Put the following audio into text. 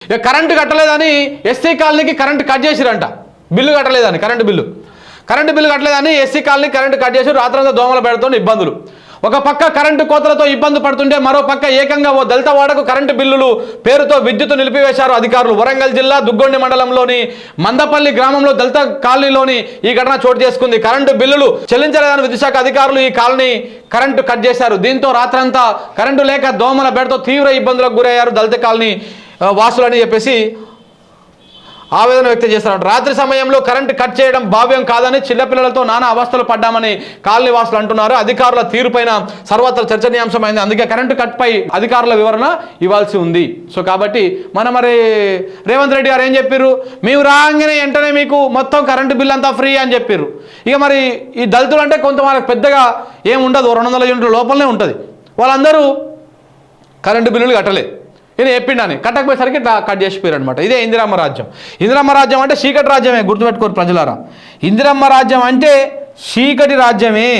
ఇక కరెంటు కట్టలేదని ఎస్సీ కాలనీకి కరెంటు కట్ చేసిరంట, బిల్లు కట్టలేదని, కరెంటు బిల్లు కట్టలేదని ఎస్సీ కాలనీ కరెంటు కట్ చేసి రాత్రంతా దోమల పెడుతున్న ఇబ్బందులు. ఒక పక్క కరెంటు కోతలతో ఇబ్బంది పడుతుంటే మరో పక్క ఏకంగా ఓ దళిత వాడకు కరెంటు బిల్లులు పేరుతో విద్యుత్ నిలిపివేశారు అధికారులు. వరంగల్ జిల్లా దుగ్గొండి మండలంలోని మందపల్లి గ్రామంలో దళిత కాలనీలోని ఈ ఘటన చోటు చేసుకుంది. కరెంటు బిల్లులు చెల్లించలేదని విద్యుత్ శాఖ అధికారులు ఈ కాలనీ కరెంటు కట్ చేశారు. దీంతో రాత్రంతా కరెంటు లేక దోమల బెడతో తీవ్ర ఇబ్బందులకు గురయ్యారు దళిత కాలనీ వాసులని చెప్పేసి ఆవేదన వ్యక్తం చేస్తున్నారు. రాత్రి సమయంలో కరెంటు కట్ చేయడం భావ్యం కాదని చిన్నపిల్లలతో నానా అవస్థలు పడ్డామని కాలనీ వాసులు అంటున్నారు. అధికారుల తీరుపైన సర్వత్ర చర్చనీయాంశమైంది. అందుకే కరెంటు కట్ పై అధికారుల వివరణ ఇవ్వాల్సి ఉంది. సో కాబట్టి మరి రేవంత్ రెడ్డి గారు ఏం చెప్పారు, మేము రాగానే వెంటనే మీకు మొత్తం కరెంటు బిల్ అంతా ఫ్రీ అని చెప్పారు. ఇక మరి ఈ దళితులు అంటే కొంత వాళ్ళకి పెద్దగా ఏం ఉండదు, 200 యూనిట్ల లోపలనే ఉంటుంది. వాళ్ళందరూ కరెంటు బిల్లులు కట్టలేదు. ఈయన చెప్పిండని కట్టకపోయేసరికి ఇట్లా కట్ చేసిపోయారు అనమాట. ఇదే ఇందిరమ్మ రాజ్యం. ఇందిరమ్మ రాజ్యం అంటే చీకటి రాజ్యమే, గుర్తుపెట్టుకోరు ప్రజలారా. ఇందిరమ్మ రాజ్యం అంటే చీకటి రాజ్యమే.